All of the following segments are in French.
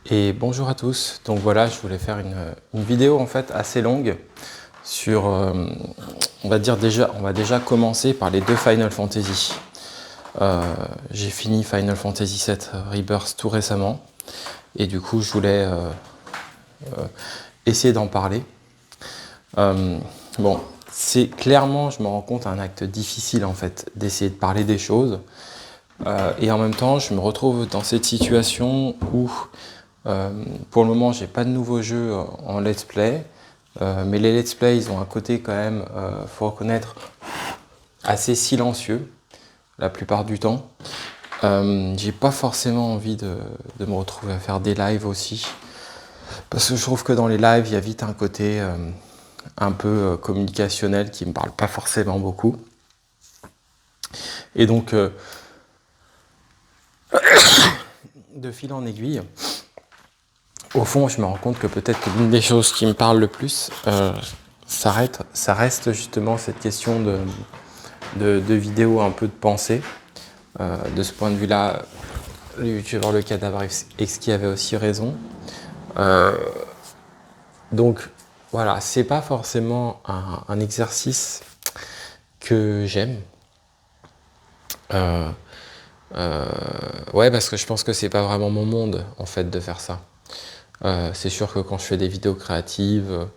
Et bonjour à tous. Donc voilà, je voulais faire une vidéo en fait assez longue sur, on va déjà commencer par les deux Final Fantasy. J'ai fini Final Fantasy VII Rebirth tout récemment et du coup je voulais essayer d'en parler. Bon, c'est clairement, je me rends compte, un acte difficile en fait d'essayer de parler des choses. Et en même temps, je me retrouve dans cette situation où pour le moment, j'ai pas de nouveaux jeux en let's play, mais les let's play, ils ont un côté quand même, faut reconnaître, assez silencieux la plupart du temps. J'ai pas forcément envie de me retrouver à faire des lives aussi, parce que je trouve que dans les lives, il y a vite un côté un peu communicationnel qui me parle pas forcément beaucoup. Et donc, de fil en aiguille, au fond, je me rends compte que peut-être que l'une des choses qui me parle le plus, ça reste justement cette question de vidéo, un peu de pensée. De ce point de vue-là, le youtubeur Le Cadavre Exquis avait aussi raison. Donc voilà, c'est pas forcément un exercice que j'aime. Ouais, parce que je pense que c'est pas vraiment mon monde en fait de faire ça. C'est sûr que quand je fais des vidéos créatives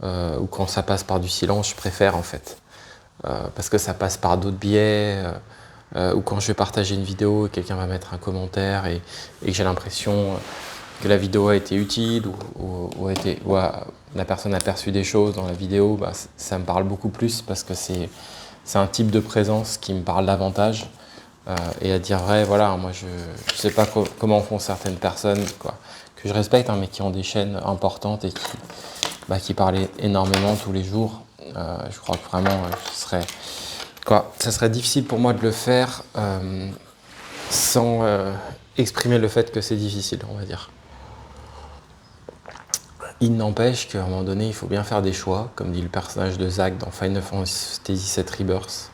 ou quand ça passe par du silence, je préfère en fait. Parce que ça passe par d'autres biais, ou quand je vais partager une vidéo et quelqu'un va mettre un commentaire et que j'ai l'impression que la vidéo a été utile ou la personne a perçu des choses dans la vidéo, bah, ça me parle beaucoup plus parce que c'est un type de présence qui me parle davantage. Et à dire vrai, voilà, moi je sais pas comment font certaines personnes, quoi, que je respecte, hein, mais qui ont des chaînes importantes et qui parlent énormément tous les jours. Je crois que vraiment, ça serait difficile pour moi de le faire sans exprimer le fait que c'est difficile, on va dire. Il n'empêche qu'à un moment donné, il faut bien faire des choix, comme dit le personnage de Zack dans Final Fantasy VII Rebirth,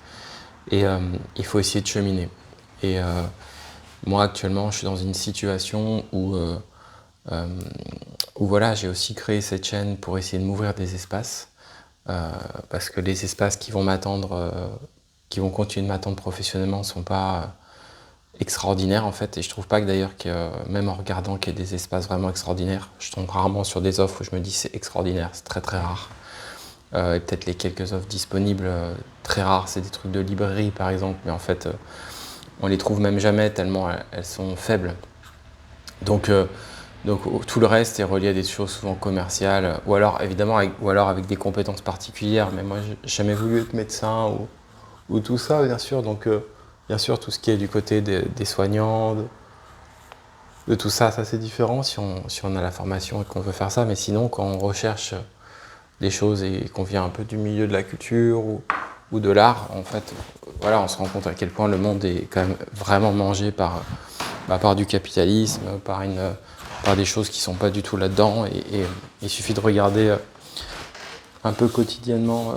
et il faut essayer de cheminer. Et moi, actuellement, je suis dans une situation où voilà, j'ai aussi créé cette chaîne pour essayer de m'ouvrir des espaces, parce que les espaces qui vont m'attendre, qui vont continuer de m'attendre professionnellement, ne sont pas extraordinaires en fait. Et je trouve pas que d'ailleurs, même en regardant qu'il y ait des espaces vraiment extraordinaires, je tombe rarement sur des offres où je me dis c'est extraordinaire, c'est très très rare. Et peut-être les quelques offres disponibles, très rares, c'est des trucs de librairie par exemple, mais en fait, on les trouve même jamais tellement elles sont faibles. Donc tout le reste est relié à des choses souvent commerciales, ou alors évidemment avec des compétences particulières. Mais moi, j'ai jamais voulu être médecin ou tout ça, bien sûr. Donc bien sûr, tout ce qui est du côté des soignants, de tout ça, ça c'est différent si on a la formation et qu'on veut faire ça. Mais sinon, quand on recherche des choses et qu'on vient un peu du milieu de la culture ou de l'art, en fait, voilà, on se rend compte à quel point le monde est quand même vraiment mangé par du capitalisme, par des choses qui sont pas du tout là-dedans. Et il suffit de regarder un peu quotidiennement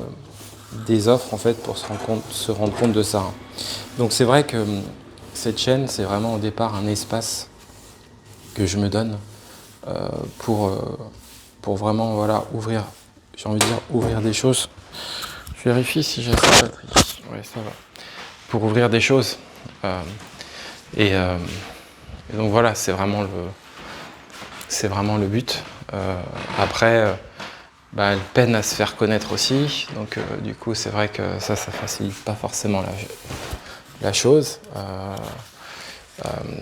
des offres en fait pour se rendre compte de ça. Donc c'est vrai que cette chaîne, c'est vraiment au départ un espace que je me donne pour vraiment ouvrir, j'ai envie de dire ouvrir des choses. Je vérifie si j'ai assez de batterie. Ouais, ça va. Pour ouvrir des choses. Et donc voilà, c'est vraiment le but. Après, elle peine à se faire connaître aussi, donc du coup c'est vrai que ça facilite pas forcément la chose.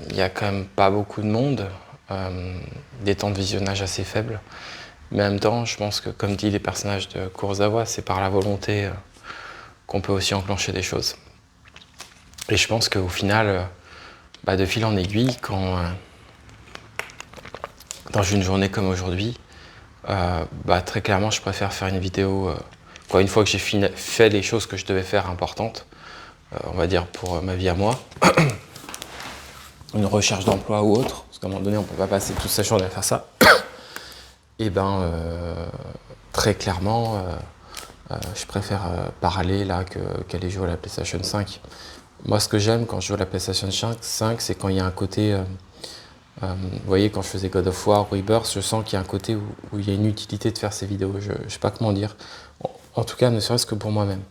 Il y a quand même pas beaucoup de monde, des temps de visionnage assez faibles, mais en même temps je pense que, comme dit les personnages de Kurosawa, c'est par la volonté qu'on peut aussi enclencher des choses. Et je pense qu'au final, de fil en aiguille, quand dans une journée comme aujourd'hui, très clairement, je préfère faire une vidéo une fois que j'ai fait les choses que je devais faire importantes, on va dire pour ma vie à moi, une recherche d'emploi ou autre, parce qu'à un moment donné, on ne peut pas passer toute sa journée à faire ça. Et très clairement, je préfère parler là qu'aller jouer à la PlayStation 5. Moi, ce que j'aime quand je joue à la PlayStation 5, c'est quand il y a un côté Vous voyez, quand je faisais God of War ou Rebirth, je sens qu'il y a un côté où il y a une utilité de faire ces vidéos. Je sais pas comment dire. En tout cas, ne serait-ce que pour moi-même.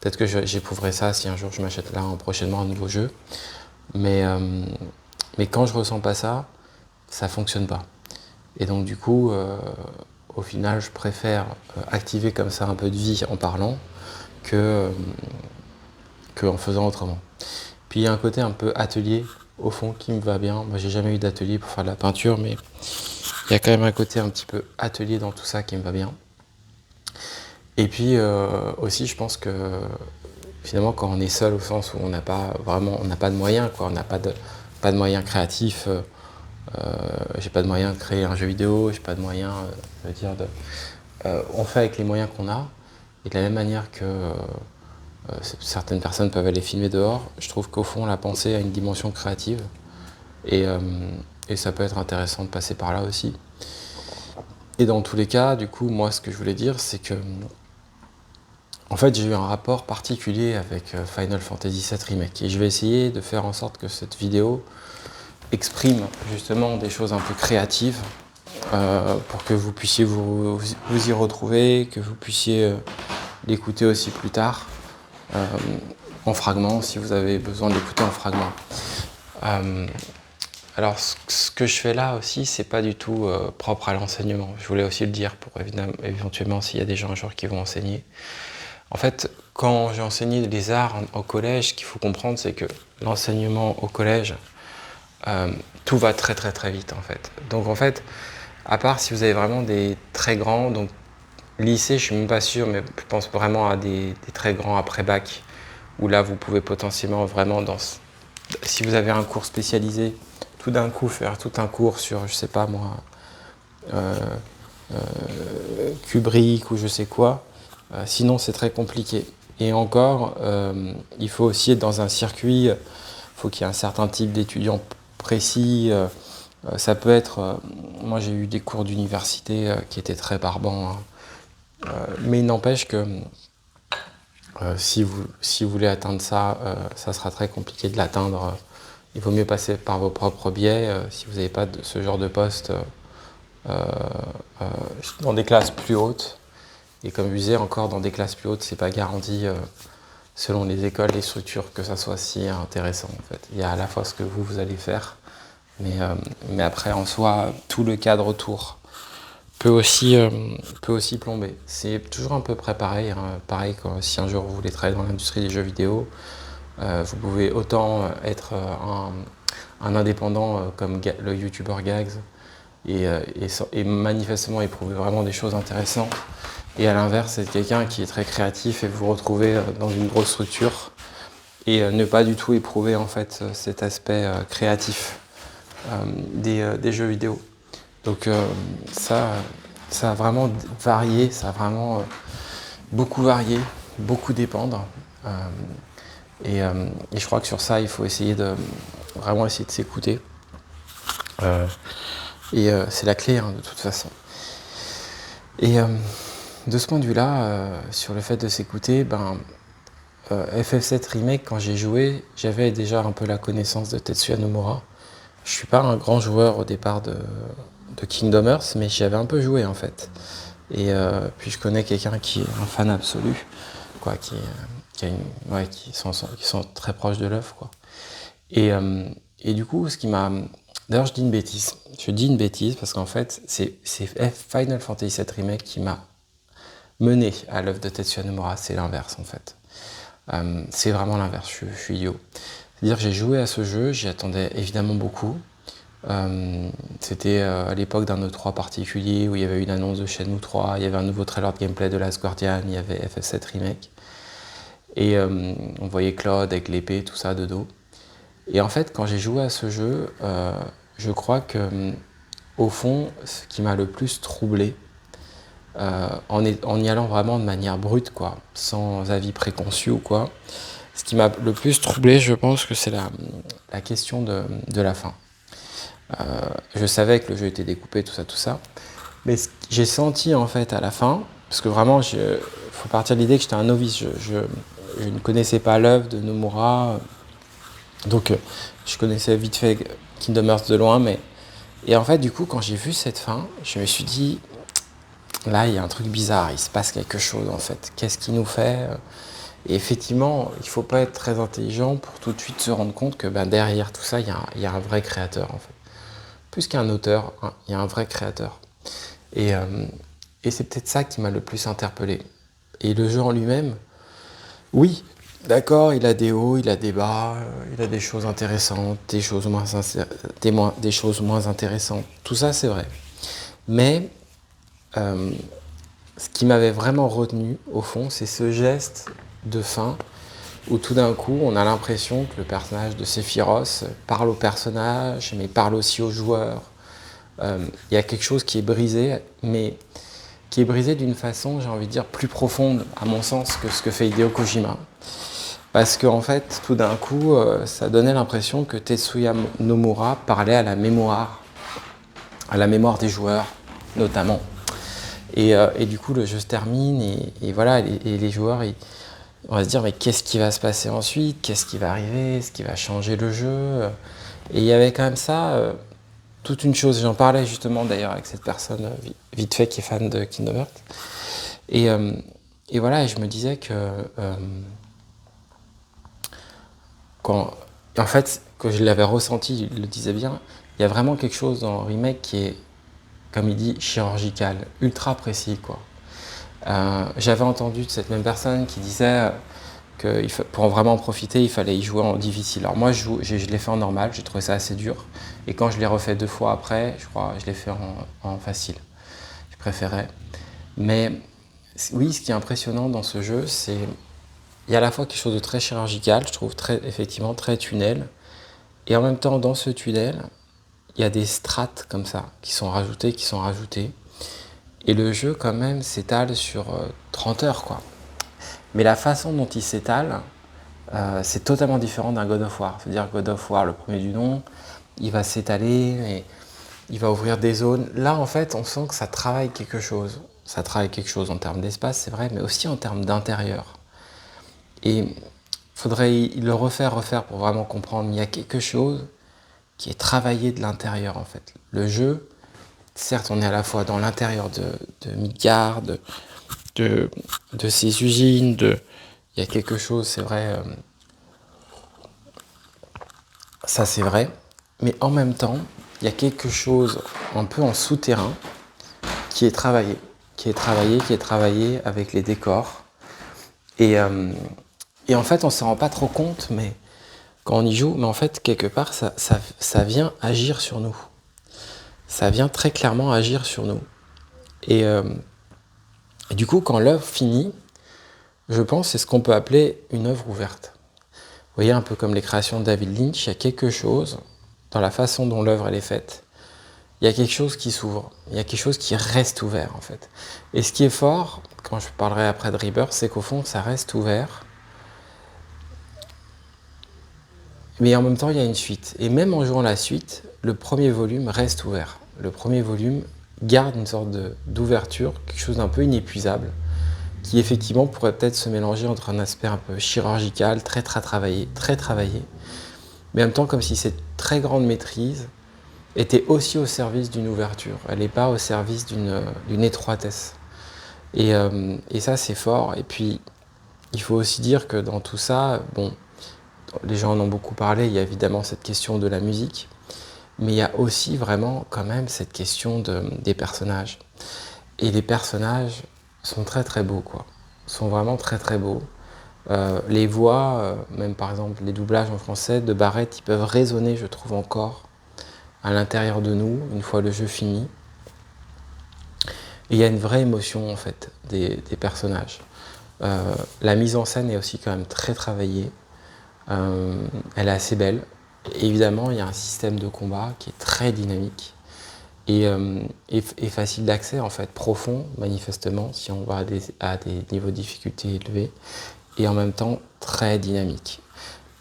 Peut-être que j'éprouverai ça si un jour je m'achète là prochainement un nouveau jeu. Mais quand je ressens pas ça, ça fonctionne pas. Et donc du coup, au final, je préfère activer comme ça un peu de vie en parlant que en faisant autrement. Puis il y a un côté un peu atelier au fond qui me va bien. Moi, j'ai jamais eu d'atelier pour faire de la peinture, mais il y a quand même un côté un petit peu atelier dans tout ça qui me va bien. Et puis aussi, je pense que finalement, quand on est seul, au sens où on n'a pas de moyens, quoi, on n'a pas de moyens créatifs. J'ai pas de moyens de créer un jeu vidéo, j'ai pas de moyens, on fait avec les moyens qu'on a. Et de la même manière que certaines personnes peuvent aller filmer dehors, je trouve qu'au fond, la pensée a une dimension créative. Et ça peut être intéressant de passer par là aussi. Et dans tous les cas, du coup, moi, ce que je voulais dire, c'est que en fait, j'ai eu un rapport particulier avec Final Fantasy VII Remake. Et je vais essayer de faire en sorte que cette vidéo exprime justement des choses un peu créatives pour que vous puissiez vous y retrouver, que vous puissiez l'écouter aussi plus tard en fragments, si vous avez besoin de l'écouter en fragments. Alors, ce que je fais là aussi, c'est pas du tout propre à l'enseignement. Je voulais aussi le dire pour éventuellement s'il y a des gens un jour qui vont enseigner. En fait, quand j'ai enseigné les arts au collège, ce qu'il faut comprendre, c'est que l'enseignement au collège, tout va très très très vite en fait. Donc en fait, à part si vous avez vraiment des très grands, donc lycée, je suis même pas sûr, mais je pense vraiment à des très grands après bac, où là vous pouvez potentiellement vraiment si vous avez un cours spécialisé, tout d'un coup faire tout un cours sur, je sais pas moi, Kubrick ou je sais quoi, sinon c'est très compliqué. Et encore, il faut aussi être dans un circuit, il faut qu'il y ait un certain type d'étudiants précis. Ça peut être, moi j'ai eu des cours d'université qui étaient très barbants, hein. Mais il n'empêche que si vous voulez atteindre ça, ça sera très compliqué de l'atteindre. Il vaut mieux passer par vos propres biais si vous n'avez pas ce genre de poste dans des classes plus hautes. Et comme je disais, encore dans des classes plus hautes, c'est pas garanti selon les écoles, les structures, que ça soit si intéressant en fait. Il y a à la fois ce que vous allez faire, mais après en soi, tout le cadre autour peut aussi plomber. C'est toujours un peu près pareil, hein. Pareil, si un jour vous voulez travailler dans l'industrie des jeux vidéo, vous pouvez autant être un indépendant comme le youtubeur Gags et manifestement éprouver vraiment des choses intéressantes. Et à l'inverse, être quelqu'un qui est très créatif et vous retrouver dans une grosse structure et ne pas du tout éprouver en fait cet aspect créatif des jeux vidéo. Donc ça a vraiment varié, ça a vraiment beaucoup varié, beaucoup dépendre. Et je crois que sur ça, il faut vraiment essayer de s'écouter. C'est la clé, hein, de toute façon. Et de ce point de vue-là, sur le fait de s'écouter, FF7 Remake, quand j'ai joué, j'avais déjà un peu la connaissance de Tetsuya Nomura. Je suis pas un grand joueur au départ de Kingdom Hearts, mais j'y avais un peu joué en fait. Et puis je connais quelqu'un qui est un fan absolu, quoi, qui sont très proches de l'œuvre, quoi. Et du coup, d'ailleurs, je dis une bêtise. Je dis une bêtise parce qu'en fait, c'est Final Fantasy VII Remake qui m'a mené à l'œuvre de Tetsuya Nomura. C'est l'inverse en fait. C'est vraiment l'inverse. Je suis idiot. C'est-à-dire que j'ai joué à ce jeu, j'y attendais évidemment beaucoup. C'était à l'époque d'un E3 particulier où il y avait une annonce de Shenmue 3, il y avait un nouveau trailer de gameplay de Last Guardian, il y avait FF7 Remake. Et on voyait Claude avec l'épée, tout ça de dos. Et en fait, quand j'ai joué à ce jeu, je crois que, au fond, ce qui m'a le plus troublé, en y allant vraiment de manière brute, quoi, sans avis préconçu ou quoi, ce qui m'a le plus troublé, je pense que c'est la question de la fin. Je savais que le jeu était découpé, tout ça, mais j'ai senti en fait à la fin, parce que vraiment, faut partir de l'idée que j'étais un novice, je ne connaissais pas l'œuvre de Nomura, donc je connaissais vite fait Kingdom Hearts de loin, mais Et en fait, du coup, quand j'ai vu cette fin, je me suis dit, là, il y a un truc bizarre, il se passe quelque chose en fait. Qu'est-ce qui nous fait Et effectivement, il ne faut pas être très intelligent pour tout de suite se rendre compte que derrière tout ça, il y a un vrai créateur en fait. Plus qu'un auteur, hein, il y a un vrai créateur. Et, euh, et c'est peut-être ça qui m'a le plus interpellé. Et le jeu en lui-même, oui, d'accord, il a des hauts, il a des bas, il a des choses intéressantes, des choses moins intéressantes. Tout ça, c'est vrai. Mais euh, ce qui m'avait vraiment retenu, au fond, c'est ce geste de fin où tout d'un coup, on a l'impression que le personnage de Sephiroth parle au personnage, mais parle aussi aux joueurs. Il y a quelque chose qui est brisé, mais qui est brisé d'une façon, j'ai envie de dire, plus profonde, à mon sens, que ce que fait Hideo Kojima. Parce qu'en fait, tout d'un coup, ça donnait l'impression que Tetsuya Nomura parlait à la mémoire des joueurs, notamment. Et du coup, le jeu se termine, et voilà, et les joueurs, on va se dire, mais qu'est-ce qui va se passer ensuite? Qu'est-ce qui va arriver? Est-ce qui va changer le jeu? Et il y avait quand même ça, toute une chose. J'en parlais justement d'ailleurs avec cette personne, vite fait, qui est fan de Kingdom Hearts. Et, euh, et voilà, et je me disais que en fait, quand je l'avais ressenti, il le disait bien, il y a vraiment quelque chose dans le remake qui est, comme il dit, chirurgical, ultra précis, quoi. J'avais entendu de cette même personne qui disait que pour vraiment en profiter, il fallait y jouer en difficile. Alors moi, je l'ai fait en normal, j'ai trouvé ça assez dur. Et quand je l'ai refait 2 fois après, je crois, je l'ai fait en facile. Je préférais. Mais oui, ce qui est impressionnant dans ce jeu, c'est il y a à la fois quelque chose de très chirurgical, je trouve effectivement très tunnel. Et en même temps, dans ce tunnel, il y a des strates comme ça qui sont rajoutées. Et le jeu, quand même, s'étale sur 30 heures, quoi. Mais la façon dont il s'étale, c'est totalement différent d'un God of War. C'est-à-dire God of War, le premier du nom, il va s'étaler, et il va ouvrir des zones. Là, en fait, on sent que ça travaille quelque chose. Ça travaille quelque chose en termes d'espace, c'est vrai, mais aussi en termes d'intérieur. Et il faudrait le refaire pour vraiment comprendre. Mais il y a quelque chose qui est travaillé de l'intérieur, en fait. Le jeu, certes, on est à la fois dans l'intérieur de Midgard, de ses usines, il y a quelque chose, c'est vrai, ça c'est vrai, mais en même temps, il y a quelque chose un peu en souterrain qui est travaillé, qui est travaillé avec les décors. Et, euh, et en fait, on ne s'en rend pas trop compte, mais quand on y joue, mais en fait, quelque part, ça vient agir sur nous. Ça vient très clairement agir sur nous. Et, euh, et du coup, quand l'œuvre finit, je pense que c'est ce qu'on peut appeler une œuvre ouverte. Vous voyez, un peu comme les créations de David Lynch, il y a quelque chose dans la façon dont l'œuvre elle est faite. Il y a quelque chose qui s'ouvre, il y a quelque chose qui reste ouvert en fait. Et ce qui est fort, quand je parlerai après de Rebirth, c'est qu'au fond ça reste ouvert, mais en même temps il y a une suite. Et même en jouant la suite, le premier volume reste ouvert. Le premier volume garde une sorte d'ouverture, quelque chose d'un peu inépuisable, qui effectivement pourrait peut-être se mélanger entre un aspect un peu chirurgical, très travaillé, mais en même temps comme si cette très grande maîtrise était aussi au service d'une ouverture. Elle n'est pas au service d'une étroitesse. Et ça, c'est fort. Et puis, il faut aussi dire que dans tout ça, bon, les gens en ont beaucoup parlé, il y a évidemment cette question de la musique, mais il y a aussi vraiment quand même cette question des personnages. Et les personnages sont très très beaux, quoi. Sont vraiment très très beaux. Les voix, même par exemple les doublages en français de Barrett, ils peuvent résonner, je trouve, encore à l'intérieur de nous, une fois le jeu fini. Et il y a une vraie émotion, en fait, des personnages. La mise en scène est aussi quand même très travaillée. Elle est assez belle. Et évidemment, il y a un système de combat qui est très dynamique et facile d'accès, en fait, profond, manifestement, si on va à des niveaux de difficulté élevés, et en même temps très dynamique.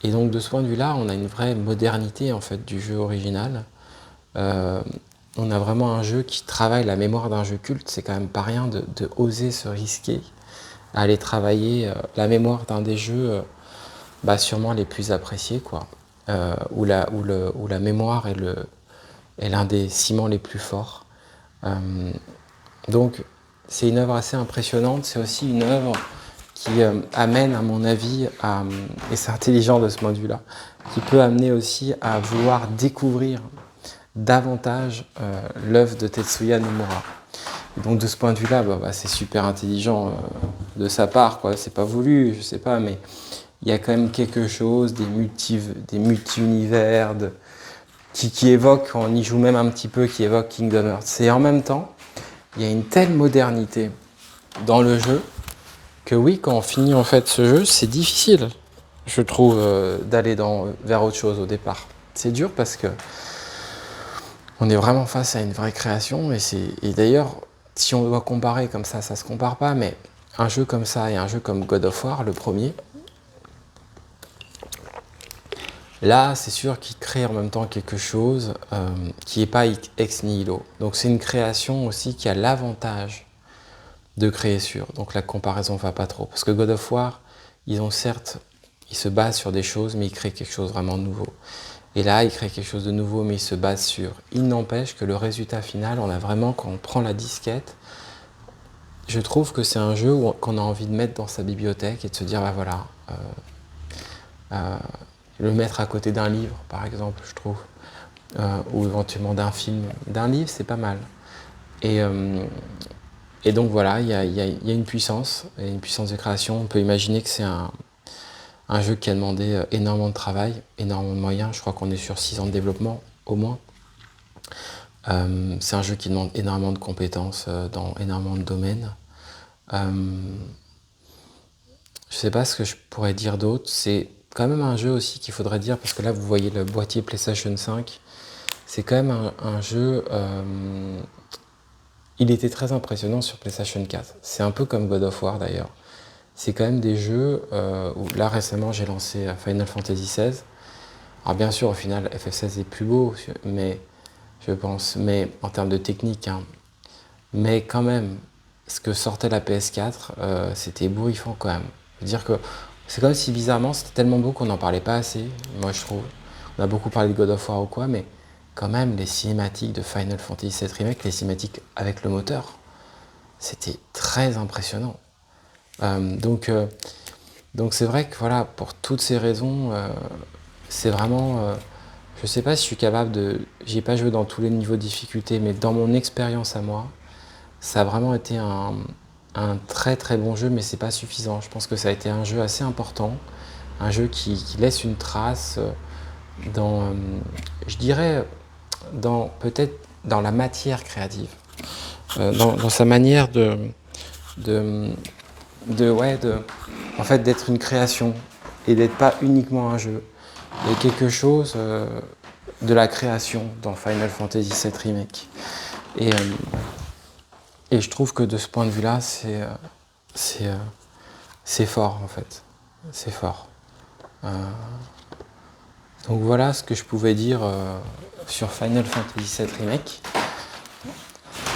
Et donc, de ce point de vue-là, on a une vraie modernité, en fait, du jeu original. On a vraiment un jeu qui travaille la mémoire d'un jeu culte. C'est quand même pas rien de oser se risquer à aller travailler la mémoire d'un des jeux sûrement les plus appréciés, quoi. Où la mémoire est l'un des ciments les plus forts. Donc c'est une œuvre assez impressionnante, c'est aussi une œuvre qui amène, à mon avis, et c'est intelligent de ce point de vue-là, qui peut amener aussi à vouloir découvrir davantage l'œuvre de Tetsuya Nomura. Et donc de ce point de vue-là, c'est super intelligent de sa part, quoi. C'est pas voulu, je sais pas, mais il y a quand même quelque chose, des multi-univers, qui évoque, on y joue même un petit peu, qui évoque Kingdom Hearts. Et en même temps, il y a une telle modernité dans le jeu que oui, quand on finit en fait ce jeu, c'est difficile, je trouve, d'aller vers autre chose au départ. C'est dur parce que on est vraiment face à une vraie création et d'ailleurs, si on doit comparer comme ça se compare pas, mais un jeu comme ça et un jeu comme God of War, le premier, là, c'est sûr qu'il crée en même temps quelque chose qui n'est pas ex nihilo. Donc c'est une création aussi qui a l'avantage de créer sur. Donc la comparaison ne va pas trop. Parce que God of War, ils se basent sur des choses, mais ils créent quelque chose vraiment de nouveau. Et là, ils créent quelque chose de nouveau, mais ils se basent sur. Il n'empêche que le résultat final, on a vraiment, quand on prend la disquette, je trouve que c'est un jeu qu'on a envie de mettre dans sa bibliothèque et de se dire, voilà, le mettre à côté d'un livre, par exemple, je trouve, ou éventuellement d'un film. D'un livre, c'est pas mal. Et donc voilà, il y a une puissance de création. On peut imaginer que c'est un jeu qui a demandé énormément de travail, énormément de moyens. Je crois qu'on est sur 6 ans de développement, au moins. C'est un jeu qui demande énormément de compétences dans énormément de domaines. Je sais pas ce que je pourrais dire d'autre. C'est quand même un jeu aussi qu'il faudrait dire, parce que là, vous voyez le boîtier PlayStation 5. C'est quand même un jeu... il était très impressionnant sur PlayStation 4. C'est un peu comme God of War d'ailleurs. C'est quand même des jeux où là récemment j'ai lancé Final Fantasy XVI. Alors bien sûr au final FF16 est plus beau, mais je pense, mais en termes de technique, hein. Mais quand même, ce que sortait la PS4, c'était ébouriffant quand même. Je veux dire que c'est comme si bizarrement c'était tellement beau qu'on n'en parlait pas assez, moi je trouve. On a beaucoup parlé de God of War ou quoi, mais quand même les cinématiques de Final Fantasy VII Remake, les cinématiques avec le moteur, c'était très impressionnant. Donc c'est vrai que voilà, pour toutes ces raisons, c'est vraiment... je sais pas si je suis capable de... J'y ai pas joué dans tous les niveaux de difficulté, mais dans mon expérience à moi, ça a vraiment été un très très bon jeu, mais c'est pas suffisant. Je pense que ça a été un jeu assez important, un jeu qui laisse une trace dans, je dirais, peut-être dans la matière créative, dans sa manière en fait, d'être une création et d'être pas uniquement un jeu. Il y a quelque chose de la création dans Final Fantasy VII Remake. Et je trouve que de ce point de vue-là, c'est fort en fait. C'est fort. Donc voilà ce que je pouvais dire sur Final Fantasy VII Remake.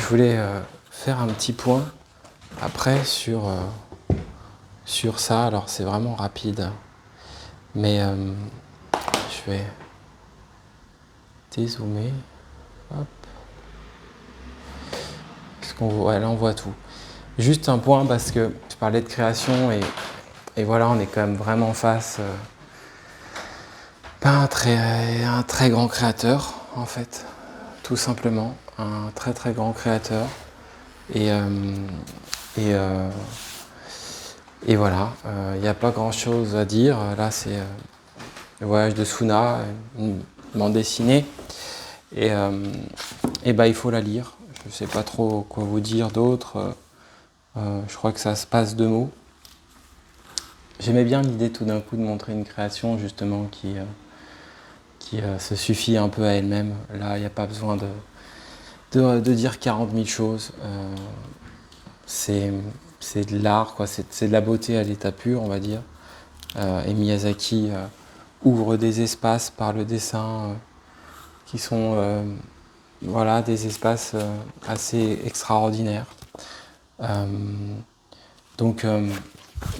Je voulais faire un petit point après sur ça. Alors c'est vraiment rapide, mais je vais dézoomer. Hop. Parce qu'on voit, là on voit tout. Juste un point parce que je parlais de création et voilà, on est quand même vraiment face à un très grand créateur en fait, tout simplement, un très très grand créateur et voilà, il n'y a pas grand chose à dire. Là c'est le voyage de Suna, une bande dessinée et il faut la lire. Je sais pas trop quoi vous dire d'autre. Je crois que ça se passe de mots. J'aimais bien l'idée tout d'un coup de montrer une création justement qui se suffit un peu à elle-même. Là, il n'y a pas besoin de dire 40 000 choses. C'est de l'art, quoi. C'est de la beauté à l'état pur, on va dire. Et Miyazaki ouvre des espaces par le dessin qui sont voilà, des espaces assez extraordinaires. Donc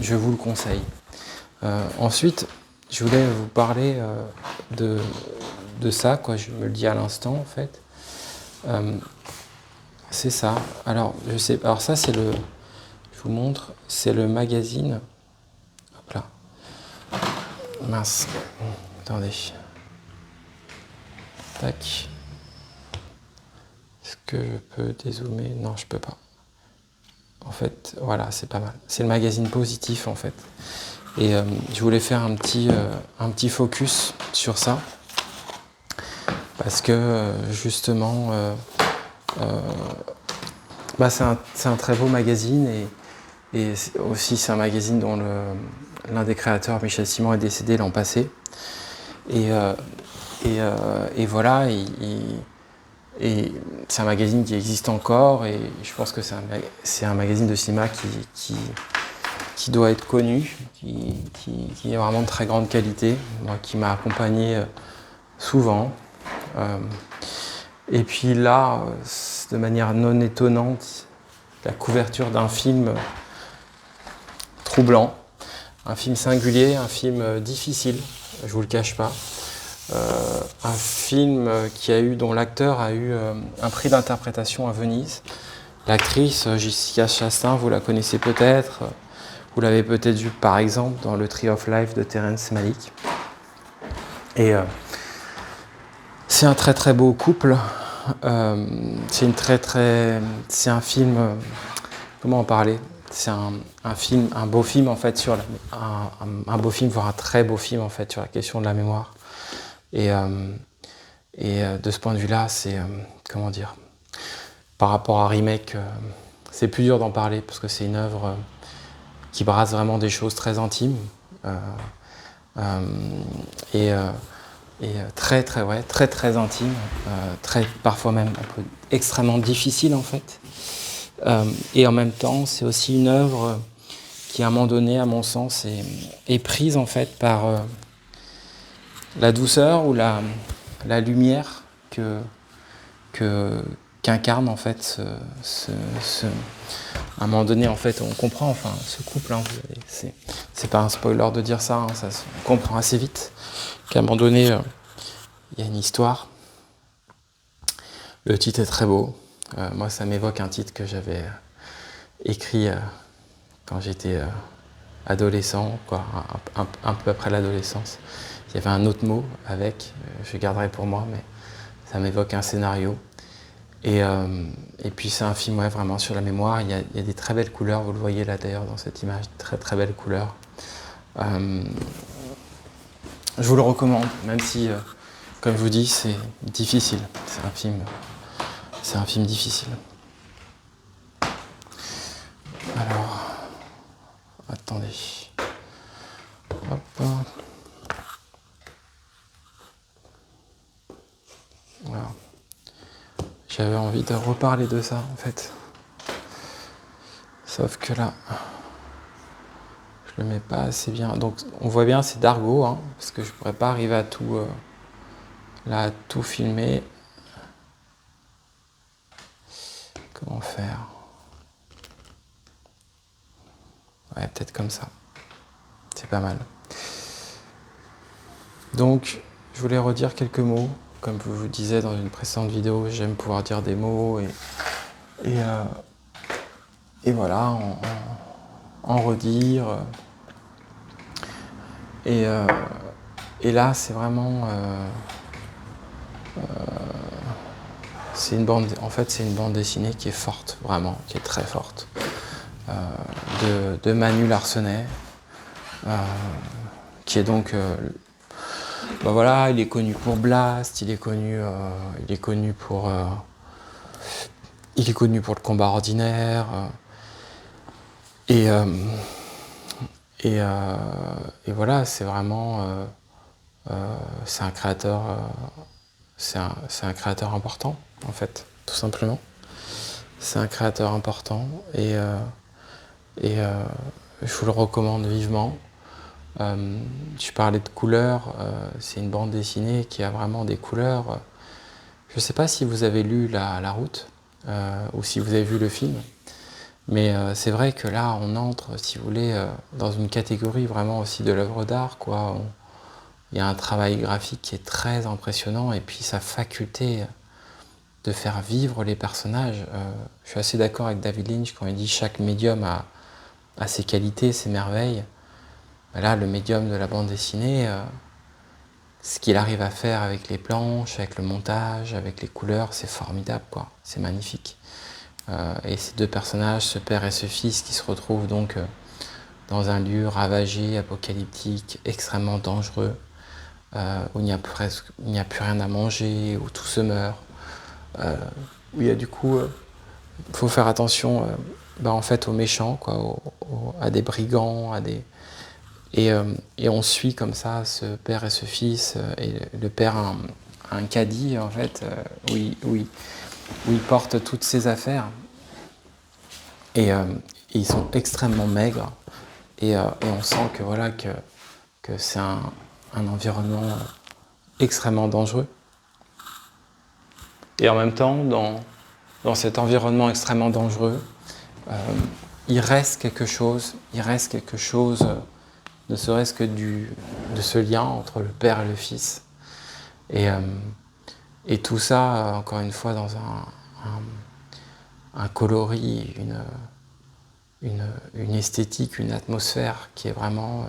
je vous le conseille. Ensuite, je voulais vous parler de ça, quoi. Je me le dis à l'instant en fait. C'est ça. Alors, je sais. Alors ça, c'est le. Je vous montre. C'est le magazine. Hop là. Mince. Attendez. Tac. Est-ce que je peux dézoomer? Non, je peux pas. En fait, voilà, c'est pas mal. C'est le magazine Positif, en fait. Et je voulais faire un petit focus sur ça. Parce que, justement, c'est un très beau magazine. Et aussi, c'est un magazine dont l'un des créateurs, Michel Simon, est décédé l'an passé. Et voilà, et c'est un magazine qui existe encore, et je pense que c'est un magazine de cinéma qui doit être connu, qui est vraiment de très grande qualité, moi, qui m'a accompagné souvent. Et puis là, de manière non étonnante, la couverture d'un film troublant, un film singulier, un film difficile, je vous le cache pas. Un film dont l'acteur a eu un prix d'interprétation à Venise. L'actrice Jessica Chastain, vous la connaissez peut-être. Vous l'avez peut-être vue par exemple dans le Tree of Life de Terrence Malick. Et c'est un très très beau couple. C'est un film. Comment en parler? C'est un beau film en fait un beau film, voire un très beau film en fait sur la question de la mémoire. Et de ce point de vue-là, c'est comment dire, par rapport à Remake, c'est plus dur d'en parler parce que c'est une œuvre qui brasse vraiment des choses très intimes et très très ouais, très très intime, parfois même un peu extrêmement difficile en fait. Et en même temps, c'est aussi une œuvre qui, à un moment donné, à mon sens, est prise en fait par la douceur ou la lumière qu'incarne en fait à un moment donné en fait on comprend enfin ce couple, hein, c'est pas un spoiler de dire ça, hein, on comprend assez vite qu'à un moment donné il y a une histoire. Le titre est très beau, moi ça m'évoque un titre que j'avais écrit quand j'étais adolescent, quoi, un peu après l'adolescence. Il y avait un autre mot avec, je garderai pour moi, mais ça m'évoque un scénario. Et puis c'est un film vraiment sur la mémoire. Il y a des très belles couleurs, vous le voyez là d'ailleurs dans cette image, très très belles couleurs. Je vous le recommande, même si, comme je vous dis, c'est difficile. C'est un film difficile. Alors, attendez. Hop. Voilà. J'avais envie de reparler de ça en fait. Sauf que là, je le mets pas assez bien. Donc on voit bien c'est d'argot, hein, parce que je pourrais pas arriver à tout filmer. Comment faire? Ouais, peut-être comme ça. C'est pas mal. Donc, je voulais redire quelques mots. Comme je vous disais dans une précédente vidéo, j'aime pouvoir dire des mots et voilà, en redire. Et là, c'est vraiment... c'est une bande dessinée qui est forte, vraiment, qui est très forte. De Manu Larsenet, qui est donc... voilà, il est connu pour Blast, il est connu pour le combat ordinaire, et voilà, c'est vraiment c'est un créateur important en fait, tout simplement. C'est un créateur important et je vous le recommande vivement. Je parlais de couleurs, c'est une bande dessinée qui a vraiment des couleurs. Je ne sais pas si vous avez lu La Route ou si vous avez vu le film, mais c'est vrai que là on entre, si vous voulez, dans une catégorie vraiment aussi de l'œuvre d'art, quoi. Il y a un travail graphique qui est très impressionnant et puis sa faculté de faire vivre les personnages. Je suis assez d'accord avec David Lynch quand il dit chaque médium a ses qualités, ses merveilles. Là, le médium de la bande dessinée, ce qu'il arrive à faire avec les planches, avec le montage, avec les couleurs, c'est formidable, quoi. C'est magnifique. Et ces deux personnages, ce père et ce fils, qui se retrouvent donc dans un lieu ravagé, apocalyptique, extrêmement dangereux, où il n'y a plus rien à manger, où tout se meurt, où il y a du coup, faut faire attention, en fait, aux méchants, quoi, à des brigands, et on suit comme ça ce père et ce fils, et le père a un caddie, en fait, où il porte toutes ses affaires, et ils sont extrêmement maigres, et on sent que voilà que c'est un environnement extrêmement dangereux. Et en même temps, dans cet environnement extrêmement dangereux, il reste quelque chose, ne serait-ce que de ce lien entre le père et le fils. Et tout ça, encore une fois, dans un coloris, une esthétique, une atmosphère qui est vraiment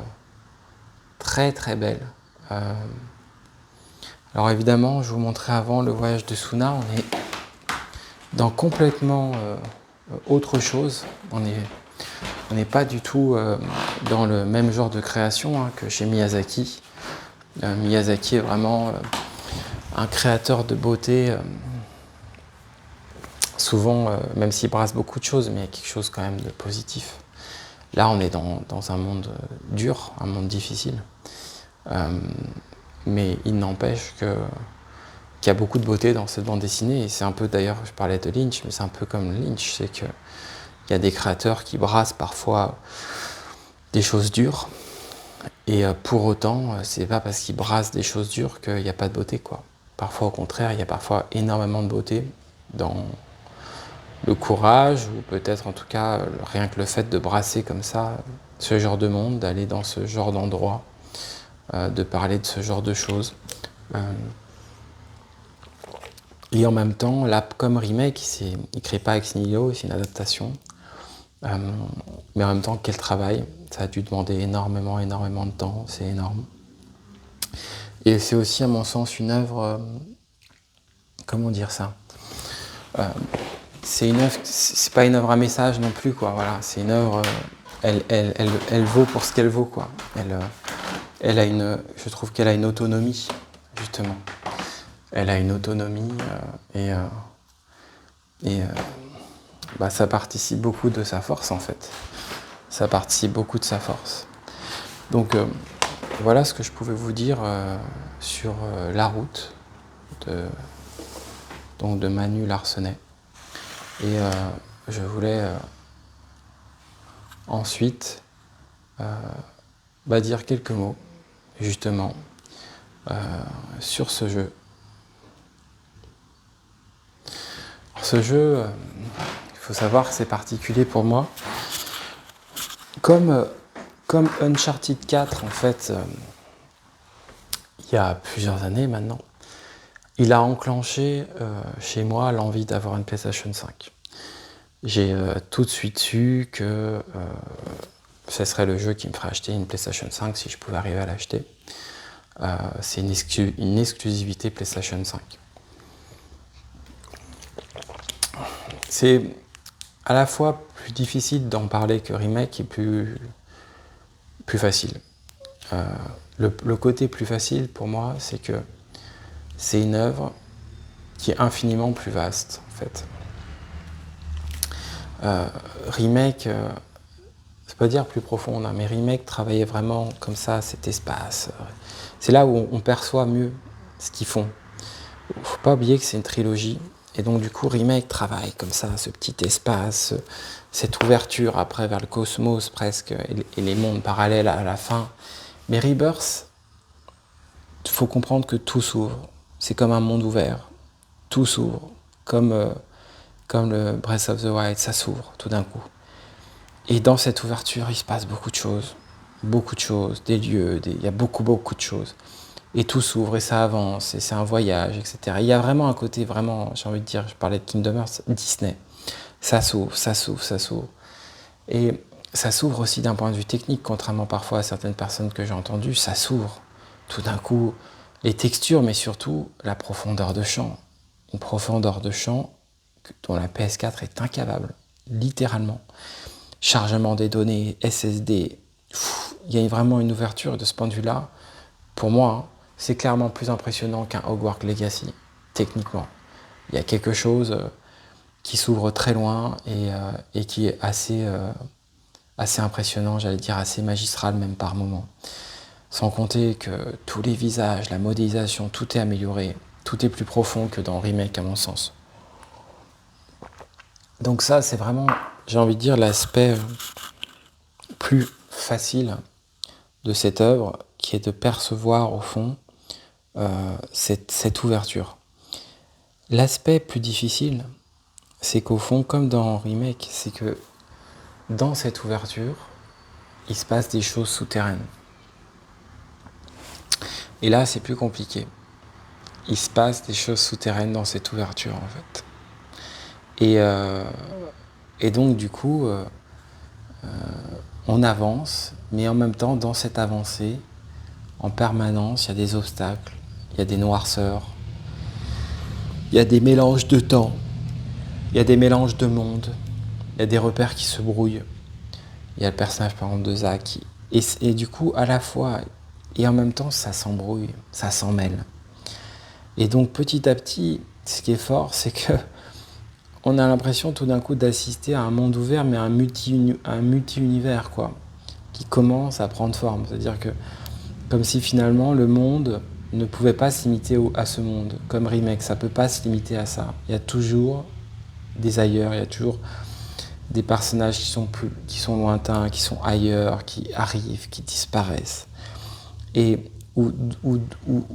très très belle. Alors évidemment, je vous montrais avant le voyage de Suna, on est dans complètement autre chose. On n'est pas du tout dans le même genre de création que chez Miyazaki. Miyazaki est vraiment un créateur de beauté, souvent, même s'il brasse beaucoup de choses, mais il y a quelque chose quand même de positif. Là, on est dans un monde dur, un monde difficile. Mais il n'empêche qu'il y a beaucoup de beauté dans cette bande dessinée. Et c'est un peu, d'ailleurs, je parlais de Lynch, mais c'est un peu comme Lynch, c'est qu'il y a des créateurs qui brassent parfois des choses dures. Et pour autant, c'est pas parce qu'ils brassent des choses dures qu'il n'y a pas de beauté, quoi. Parfois, au contraire, il y a parfois énormément de beauté dans le courage, ou peut-être en tout cas, rien que le fait de brasser comme ça ce genre de monde, d'aller dans ce genre d'endroit, de parler de ce genre de choses. Et en même temps, là, comme remake, il ne crée pas ex nihilo, c'est une adaptation. Mais en même temps, quel travail. Ça a dû demander énormément de temps, c'est énorme. Et c'est aussi, à mon sens, une œuvre... comment dire ça, c'est une œuvre, c'est pas une œuvre à message non plus, quoi. Voilà, c'est une œuvre... elle vaut pour ce qu'elle vaut, quoi. Elle a je trouve qu'elle a une autonomie, justement. Elle a une autonomie ça participe beaucoup de sa force, en fait. Ça participe beaucoup de sa force. Donc, voilà ce que je pouvais vous dire sur La Route de Manu Larsenet. Et je voulais ensuite dire quelques mots, justement, sur ce jeu. Alors, ce jeu, il faut savoir que c'est particulier pour moi. Comme Uncharted 4, en fait, il y a plusieurs années maintenant, il a enclenché chez moi l'envie d'avoir une PlayStation 5. J'ai tout de suite su que ce serait le jeu qui me ferait acheter une PlayStation 5 si je pouvais arriver à l'acheter. C'est une exclusivité PlayStation 5. C'est à la fois plus difficile d'en parler que Remake et plus facile. Le côté plus facile pour moi, c'est que c'est une œuvre qui est infiniment plus vaste, en fait. Remake, c'est pas dire plus profonde, mais Remake travaillait vraiment comme ça, cet espace. C'est là où on perçoit mieux ce qu'ils font. Faut pas oublier que c'est une trilogie, et donc du coup Remake travaille comme ça, ce petit espace, cette ouverture après vers le cosmos presque, et les mondes parallèles à la fin. Mais Rebirth, il faut comprendre que tout s'ouvre. C'est comme un monde ouvert. Tout s'ouvre. Comme le Breath of the Wild, ça s'ouvre tout d'un coup. Et dans cette ouverture, il se passe beaucoup de choses. Beaucoup de choses, des lieux, il y a beaucoup de choses. et tout s'ouvre, et ça avance, et c'est un voyage, etc. Il y a vraiment un côté, vraiment, j'ai envie de dire, je parlais de Kingdom Hearts, Disney. Ça s'ouvre, ça s'ouvre, ça s'ouvre. Et ça s'ouvre aussi d'un point de vue technique, contrairement parfois à certaines personnes que j'ai entendues, ça s'ouvre. Tout d'un coup, les textures, mais surtout la profondeur de champ. Une profondeur de champ dont la PS4 est incapable, littéralement. Chargement des données, SSD, il y a vraiment une ouverture, et de ce point de vue-là, pour moi, hein, c'est clairement plus impressionnant qu'un Hogwarts Legacy, techniquement. Il y a quelque chose qui s'ouvre très loin et qui est assez impressionnant, j'allais dire assez magistral même par moments. Sans compter que tous les visages, la modélisation, tout est amélioré, tout est plus profond que dans Remake à mon sens. Donc ça, c'est vraiment, j'ai envie de dire, l'aspect plus facile de cette œuvre, qui est de percevoir au fond cette ouverture. L'aspect plus difficile, c'est qu'au fond, comme dans Remake, c'est que dans cette ouverture, il se passe des choses souterraines. Et là, c'est plus compliqué. Il se passe des choses souterraines dans cette ouverture, en fait. Et donc, du coup, on avance, mais en même temps, dans cette avancée, en permanence, il y a des obstacles, il y a des noirceurs, il y a des mélanges de temps, il y a des mélanges de mondes, il y a des repères qui se brouillent. Il y a le personnage, par exemple, de Zack. Et du coup, à la fois, et en même temps, ça s'embrouille, ça s'en mêle. Et donc, petit à petit, ce qui est fort, c'est que on a l'impression tout d'un coup d'assister à un monde ouvert, mais un multi-univers, quoi, qui commence à prendre forme. C'est-à-dire que, comme si finalement le monde ne pouvait pas se limiter à ce monde. Comme Remake, ça ne peut pas se limiter à ça. Il y a toujours des ailleurs, il y a toujours des personnages qui sont lointains, qui sont ailleurs, qui arrivent, qui disparaissent. Et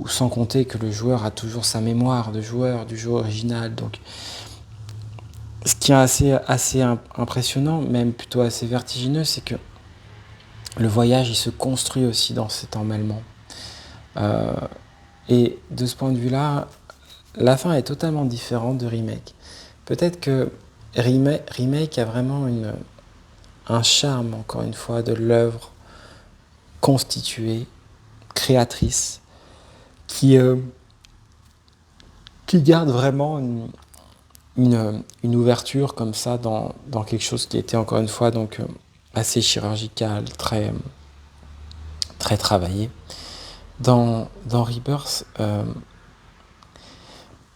sans compter que le joueur a toujours sa mémoire de joueur, du jeu original. Donc, ce qui est assez impressionnant, même plutôt assez vertigineux, c'est que le voyage, il se construit aussi dans cet emmêlement. Et de ce point de vue-là, la fin est totalement différente de Remake. Peut-être que Remake a vraiment un charme, encore une fois, de l'œuvre constituée, créatrice, qui garde vraiment une ouverture comme ça dans quelque chose qui était, encore une fois, donc assez chirurgical, très travaillé. Dans Rebirth,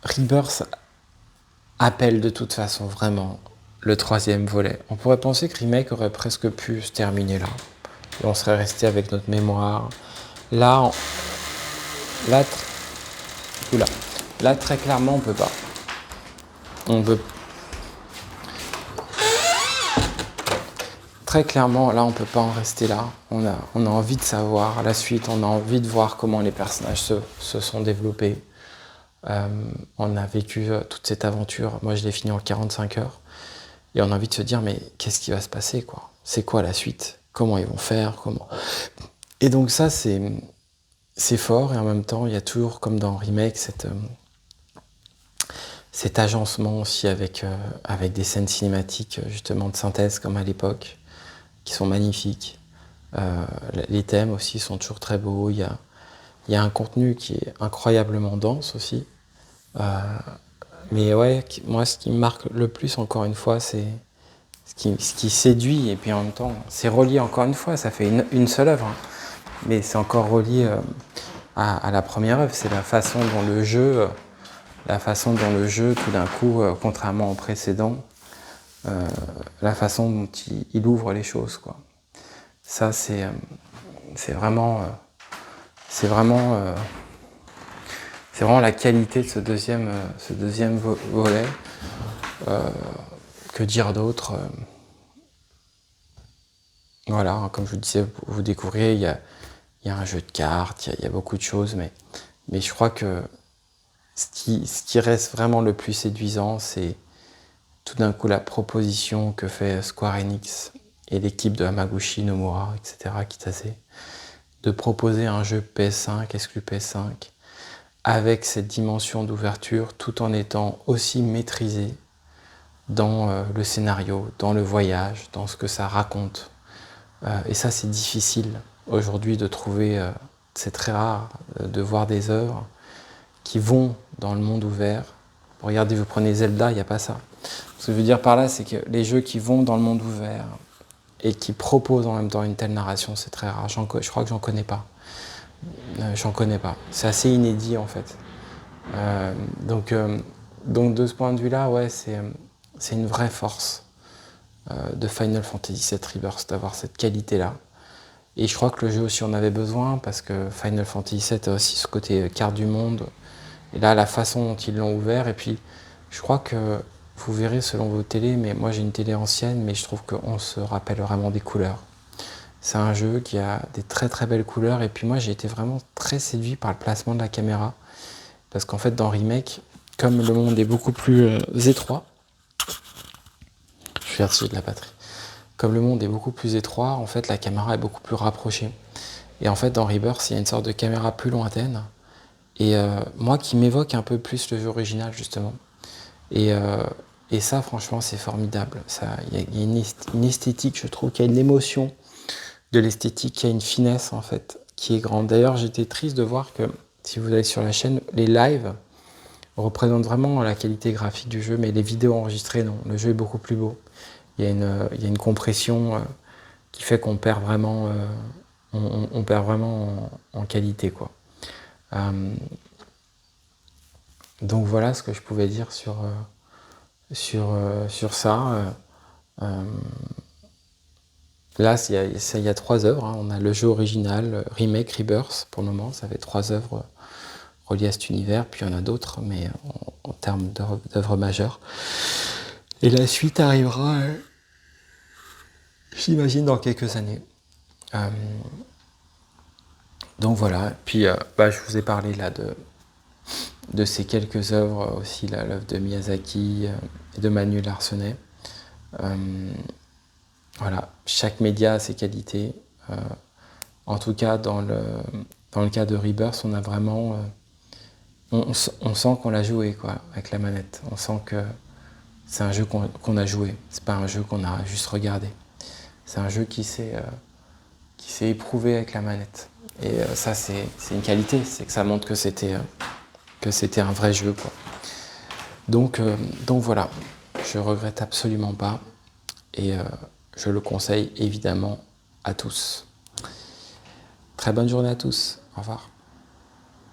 Rebirth appelle de toute façon vraiment le troisième volet. On pourrait penser que Remake aurait presque pu se terminer là. Et on serait resté avec notre mémoire. Là, très clairement, on peut pas. Très clairement, là, on peut pas en rester là. On a envie de savoir la suite, on a envie de voir comment les personnages se sont développés. On a vécu toute cette aventure. Moi, je l'ai fini en 45 heures. Et on a envie de se dire, mais qu'est-ce qui va se passer, quoi ? C'est quoi la suite ? Comment ils vont faire ? Et donc ça, c'est fort. Et en même temps, il y a toujours, comme dans Remake, cet agencement aussi avec des scènes cinématiques, justement, de synthèse, comme à l'époque, qui sont magnifiques. Les thèmes aussi sont toujours très beaux. Il y a un contenu qui est incroyablement dense aussi. Mais ouais, moi, ce qui me marque le plus, encore une fois, c'est ce qui séduit. Et puis en même temps, c'est relié, encore une fois, ça fait une seule œuvre. Hein. Mais c'est encore relié à la première œuvre. C'est la façon dont le jeu, tout d'un coup, contrairement au précédent, la façon dont il ouvre les choses, quoi. Ça, c'est vraiment la qualité de ce deuxième volet. Que dire d'autre ? Voilà, comme je vous disais, vous découvriez, il y a un jeu de cartes, il y a beaucoup de choses, mais je crois que ce qui reste vraiment le plus séduisant, c'est tout d'un coup la proposition que fait Square Enix et l'équipe de Hamaguchi, Nomura, etc., Kitase, de proposer un jeu PS5, exclu PS5, avec cette dimension d'ouverture, tout en étant aussi maîtrisé dans le scénario, dans le voyage, dans ce que ça raconte. Et ça, c'est difficile aujourd'hui de trouver, c'est très rare de voir des œuvres qui vont dans le monde ouvert. Regardez, vous prenez Zelda, il n'y a pas ça. Ce que je veux dire par là, c'est que les jeux qui vont dans le monde ouvert et qui proposent en même temps une telle narration, c'est très rare. Je crois que j'en connais pas. J'en connais pas. C'est assez inédit en fait. Donc de ce point de vue-là, ouais, c'est une vraie force de Final Fantasy VII Rebirth d'avoir cette qualité-là. Et je crois que le jeu aussi en avait besoin parce que Final Fantasy VII a aussi ce côté carte du monde. Et là, la façon dont ils l'ont ouvert, et puis je crois que vous verrez selon vos télés, mais moi j'ai une télé ancienne, mais je trouve qu'on se rappelle vraiment des couleurs. C'est un jeu qui a des très très belles couleurs, et puis moi j'ai été vraiment très séduit par le placement de la caméra. Parce qu'en fait, dans Remake, comme le monde est beaucoup plus étroit, je vais retirer de la batterie. Comme le monde est beaucoup plus étroit, en fait, la caméra est beaucoup plus rapprochée. Et en fait, dans Rebirth, il y a une sorte de caméra plus lointaine. Et moi, qui m'évoque un peu plus le jeu original, justement. Et, euh, et ça, franchement, c'est formidable. Il y a une esthétique, je trouve, qu'il y a une émotion de l'esthétique, qu'il y a une finesse, en fait, qui est grande. D'ailleurs, j'étais triste de voir que, si vous allez sur la chaîne, les lives représentent vraiment la qualité graphique du jeu, mais les vidéos enregistrées, non. Le jeu est beaucoup plus beau. Il y a une compression qui fait qu'on perd vraiment, on perd vraiment en qualité, quoi. Donc voilà ce que je pouvais dire sur ça. Là, il y a 3 œuvres. Hein. On a le jeu original, Remake, Rebirth, pour le moment. Ça fait 3 œuvres reliées à cet univers. Puis il y en a d'autres, mais en termes d'œuvres majeures. Et la suite arrivera, j'imagine, dans quelques années. Donc voilà. Puis je vous ai parlé là de ces quelques œuvres aussi, l'œuvre de Miyazaki et de Manuel Larsenet. Voilà, chaque média a ses qualités. En tout cas, dans le cas de Rebirth, on a vraiment, on sent qu'on l'a joué quoi, avec la manette. On sent que c'est un jeu qu'on a joué. C'est pas un jeu qu'on a juste regardé. C'est un jeu qui s'est éprouvé avec la manette. Et ça, c'est une qualité. C'est que ça montre que c'était un vrai jeu quoi. Donc voilà, je regrette absolument pas. Et je le conseille évidemment à tous. Très bonne journée à tous. Au revoir.